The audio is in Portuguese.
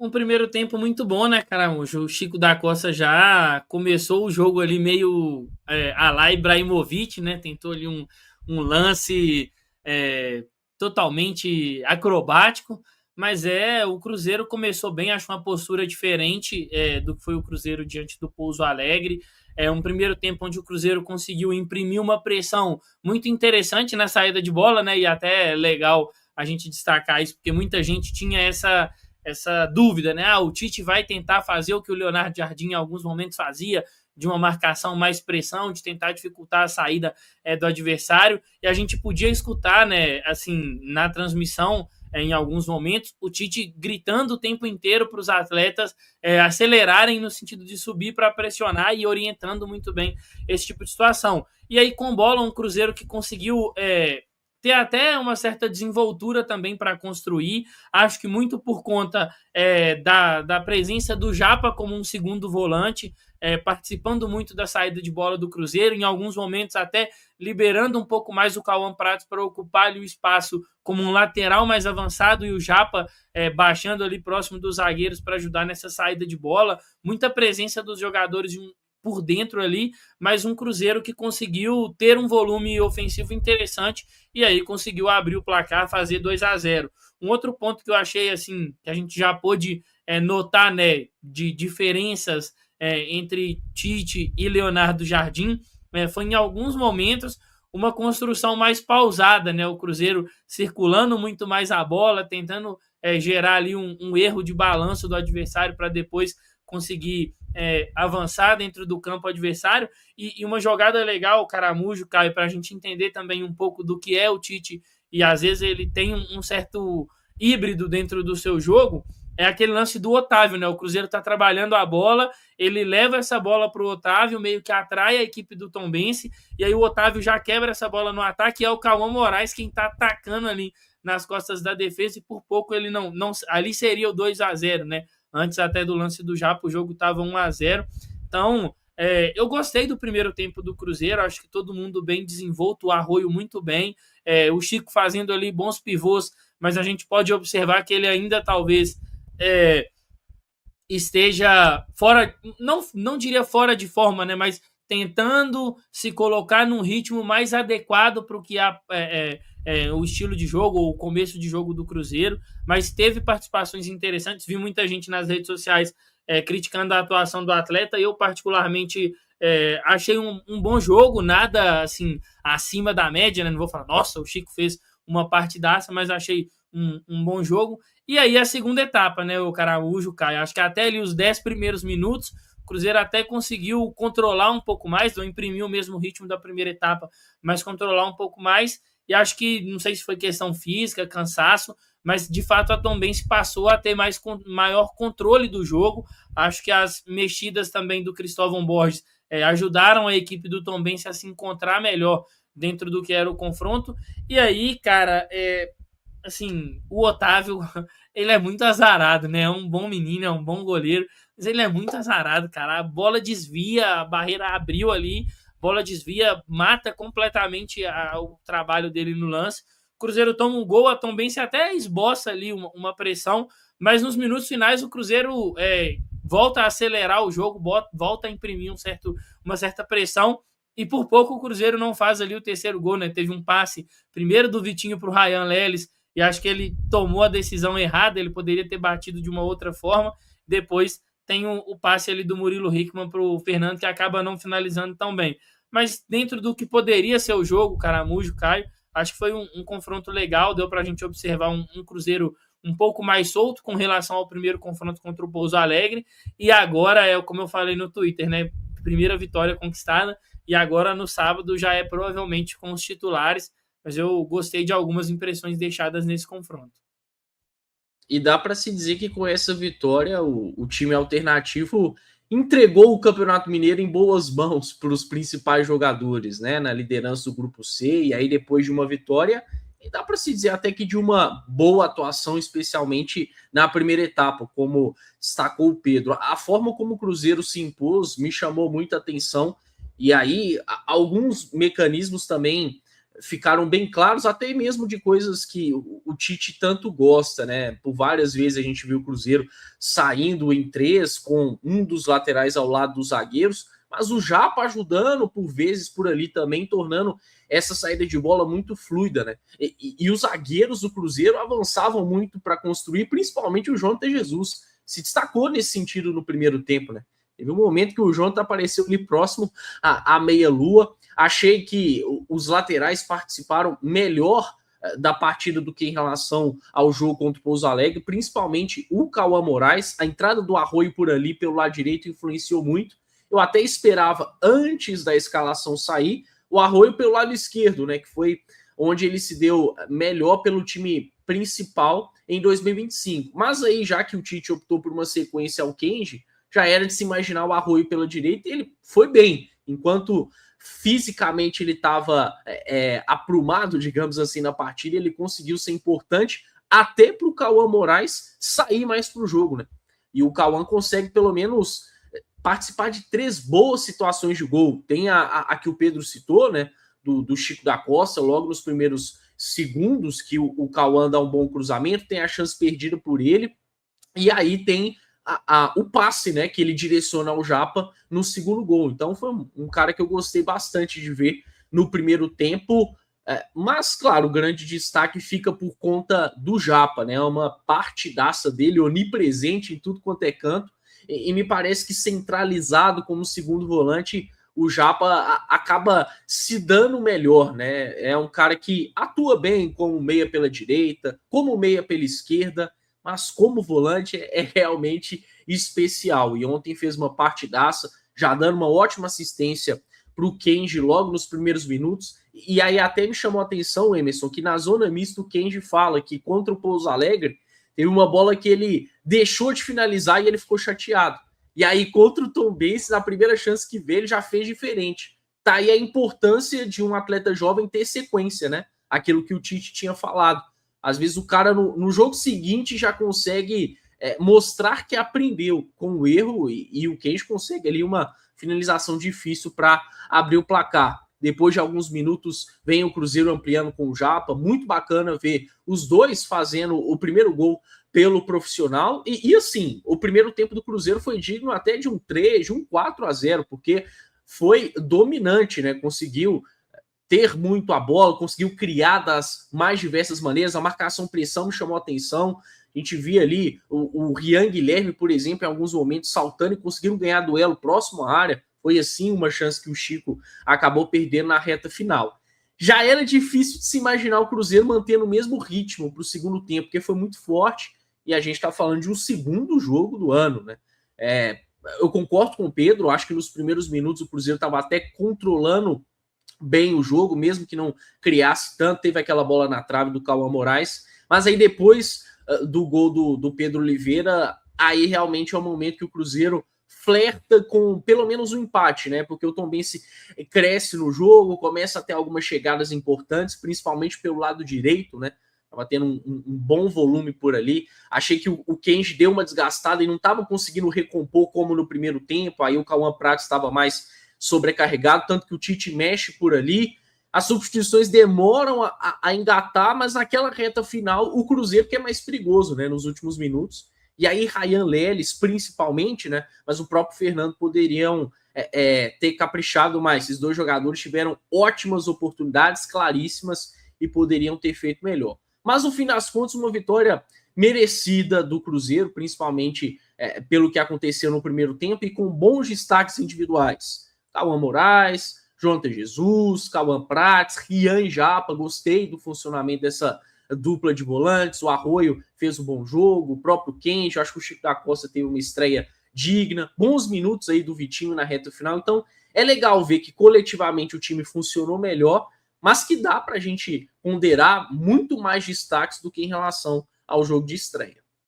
Um primeiro tempo muito bom, né, Caramujo? O Chico da Costa já começou o jogo ali meio à la Ibrahimovic, né? Tentou ali um lance é, totalmente acrobático, mas o Cruzeiro começou bem, acho uma postura diferente do que foi o Cruzeiro diante do Pouso Alegre. É um primeiro tempo onde o Cruzeiro conseguiu imprimir uma pressão muito interessante na saída de bola, né? E até é legal a gente destacar isso, porque muita gente tinha essa dúvida, né? O Tite vai tentar fazer o que o Leonardo Jardim em alguns momentos fazia, de uma marcação mais pressão, de tentar dificultar a saída do adversário. E a gente podia escutar, né, assim, na transmissão, em alguns momentos, o Tite gritando o tempo inteiro para os atletas acelerarem no sentido de subir para pressionar e orientando muito bem esse tipo de situação. E aí, com bola, um Cruzeiro que conseguiu ter até uma certa desenvoltura também para construir. Acho que muito por conta da presença do Japa como um segundo volante, participando muito da saída de bola do Cruzeiro, em alguns momentos até liberando um pouco mais o Cauã Pratos para ocupar ali o espaço como um lateral mais avançado e o Japa baixando ali próximo dos zagueiros para ajudar nessa saída de bola. Muita presença dos jogadores por dentro ali, mas um Cruzeiro que conseguiu ter um volume ofensivo interessante e aí conseguiu abrir o placar, fazer 2-0. Um outro ponto que eu achei assim, que a gente já pôde notar, né, de diferenças entre Tite e Leonardo Jardim, foi em alguns momentos uma construção mais pausada, né? O Cruzeiro circulando muito mais a bola, tentando gerar ali um erro de balanço do adversário para depois conseguir avançar dentro do campo adversário. E uma jogada legal, Caramujo, Caio, para a gente entender também um pouco do que é o Tite, e às vezes ele tem um certo híbrido dentro do seu jogo, é aquele lance do Otávio, né? O Cruzeiro está trabalhando a bola, ele leva essa bola para o Otávio, meio que atrai a equipe do Tombense, e aí o Otávio já quebra essa bola no ataque, e é o Cauã Moraes quem está atacando ali nas costas da defesa, e por pouco ele não ali seria o 2-0, né? Antes até do lance do Japa, o jogo estava 1-0. Então, eu gostei do primeiro tempo do Cruzeiro, acho que todo mundo bem desenvolto, o Arroio muito bem, o Chico fazendo ali bons pivôs, mas a gente pode observar que ele ainda talvez esteja fora, não diria fora de forma, né, mas tentando se colocar num ritmo mais adequado para o que o estilo de jogo, ou o começo de jogo do Cruzeiro, mas teve participações interessantes, vi muita gente nas redes sociais criticando a atuação do atleta, eu particularmente achei um bom jogo, nada assim acima da média, né? Não vou falar, nossa, o Chico fez uma partidaça, mas achei um bom jogo. E aí a segunda etapa, né, o Caraújo, Caio, acho que até ali os 10 primeiros minutos, o Cruzeiro até conseguiu controlar um pouco mais, não imprimiu o mesmo ritmo da primeira etapa, mas controlar um pouco mais, e acho que, não sei se foi questão física, cansaço, mas de fato a Tombense passou a ter maior controle do jogo. Acho que as mexidas também do Cristóvão Borges ajudaram a equipe do Tombense a se encontrar melhor dentro do que era o confronto. E aí, cara, assim, o Otávio, ele é muito azarado, né? É um bom menino, é um bom goleiro, mas ele é muito azarado, cara. A bola desvia, a barreira abriu ali, bola desvia, mata completamente o trabalho dele no lance. O Cruzeiro toma um gol, a Tombense até esboça ali uma pressão, mas nos minutos finais o Cruzeiro volta a acelerar o jogo, volta a imprimir uma certa pressão, e por pouco o Cruzeiro não faz ali o terceiro gol, né? Teve um passe primeiro do Vitinho para o Ryan Leles, e acho que ele tomou a decisão errada, ele poderia ter batido de uma outra forma. Depois tem o passe ali do Murilo Hickman para o Fernando, que acaba não finalizando tão bem. Mas dentro do que poderia ser o jogo, Caramujo, Caio, acho que foi um confronto legal, deu para a gente observar um Cruzeiro um pouco mais solto com relação ao primeiro confronto contra o Pouso Alegre, e agora, como eu falei no Twitter, né, primeira vitória conquistada, e agora no sábado já é provavelmente com os titulares, mas eu gostei de algumas impressões deixadas nesse confronto. E dá para se dizer que com essa vitória o time alternativo entregou o Campeonato Mineiro em boas mãos para os principais jogadores, né, na liderança do Grupo C, e aí depois de uma vitória, dá para se dizer até que de uma boa atuação, especialmente na primeira etapa, como destacou o Pedro. A forma como o Cruzeiro se impôs me chamou muita atenção, e aí alguns mecanismos também ficaram bem claros, até mesmo de coisas que o Tite tanto gosta, né? Por várias vezes a gente viu o Cruzeiro saindo em 3 com um dos laterais ao lado dos zagueiros, mas o Japa ajudando por vezes por ali também, tornando essa saída de bola muito fluida, né? E os zagueiros do Cruzeiro avançavam muito para construir, principalmente o Jonathan Jesus. Se destacou nesse sentido no primeiro tempo, né? Teve um momento que o Jonathan apareceu ali próximo à meia-lua. Achei que os laterais participaram melhor da partida do que em relação ao jogo contra o Pouso Alegre, principalmente o Cauã Moraes. A entrada do Arroio por ali, pelo lado direito, influenciou muito. Eu até esperava, antes da escalação sair, o Arroio pelo lado esquerdo, né, que foi onde ele se deu melhor pelo time principal em 2025. Mas aí, já que o Tite optou por uma sequência ao Kenji, já era de se imaginar o Arroio pela direita, e ele foi bem, enquanto fisicamente ele estava aprumado, digamos assim, na partida, ele conseguiu ser importante até para o Cauã Moraes sair mais para o jogo, né? E o Cauã consegue pelo menos participar de 3 boas situações de gol. Tem a que o Pedro citou, né? Do Chico da Costa, logo nos primeiros segundos, que o Cauã dá um bom cruzamento, tem a chance perdida por ele, e aí tem o passe, né, que ele direciona ao Japa no segundo gol. Então foi um cara que eu gostei bastante de ver no primeiro tempo, mas claro, o grande destaque fica por conta do Japa, né, uma partidaça dele, onipresente em tudo quanto é canto, e me parece que centralizado como segundo volante, o Japa acaba se dando melhor, né? É um cara que atua bem como meia pela direita, como meia pela esquerda, mas como volante é realmente especial. E ontem fez uma partidaça, já dando uma ótima assistência para o Kenji logo nos primeiros minutos. E aí até me chamou a atenção, Emerson, que na zona mista o Kenji fala que contra o Pouso Alegre teve uma bola que ele deixou de finalizar e ele ficou chateado. E aí contra o Tombense, na primeira chance que veio, ele já fez diferente. Tá aí a importância de um atleta jovem ter sequência, né? Aquilo que o Tite tinha falado. Às vezes o cara no jogo seguinte já consegue mostrar que aprendeu com o erro e o Kenji consegue ali uma finalização difícil para abrir o placar. Depois de alguns minutos vem o Cruzeiro ampliando com o Japa. Muito bacana ver os dois fazendo o primeiro gol pelo profissional. E assim, o primeiro tempo do Cruzeiro foi digno até de um 3, de um 4-0, porque foi dominante, né? Conseguiu ter muito a bola, conseguiu criar das mais diversas maneiras. A marcação-pressão me chamou a atenção. A gente via ali o Rian Guilherme, por exemplo, em alguns momentos saltando e conseguiram ganhar duelo próximo à área. Foi assim uma chance que o Chico acabou perdendo na reta final. Já era difícil de se imaginar o Cruzeiro mantendo o mesmo ritmo para o segundo tempo, porque foi muito forte e a gente está falando de um segundo jogo do ano, né? Eu concordo com o Pedro, acho que nos primeiros minutos o Cruzeiro estava até controlando bem o jogo, mesmo que não criasse tanto, teve aquela bola na trave do Cauã Moraes, mas aí depois do gol do Pedro Oliveira, aí realmente é o momento que o Cruzeiro flerta com pelo menos um empate, né? Porque o Tombense cresce no jogo, começa a ter algumas chegadas importantes, principalmente pelo lado direito, né? Tava tendo um bom volume por ali. Achei que o Kenji deu uma desgastada e não estava conseguindo recompor como no primeiro tempo. Aí o Cauã Prates estava mais sobrecarregado, tanto que o Tite mexe por ali. As substituições demoram a engatar, mas naquela reta final, o Cruzeiro que é mais perigoso, né? Nos últimos minutos. E aí, Ryan Leles, principalmente, né? Mas o próprio Fernando poderiam ter caprichado mais. Esses dois jogadores tiveram ótimas oportunidades, claríssimas, e poderiam ter feito melhor. Mas, no fim das contas, uma vitória merecida do Cruzeiro, principalmente pelo que aconteceu no primeiro tempo, e com bons destaques individuais. Cauã Moraes, Jonathan Jesus, Cauã Prates, Rian Japa, gostei do funcionamento dessa dupla de volantes, o Arroio fez um bom jogo, o próprio Kenji, acho que o Chico da Costa teve uma estreia digna, bons minutos aí do Vitinho na reta final, então é legal ver que coletivamente o time funcionou melhor, mas que dá para a gente ponderar muito mais destaques do que em relação ao jogo de estreia.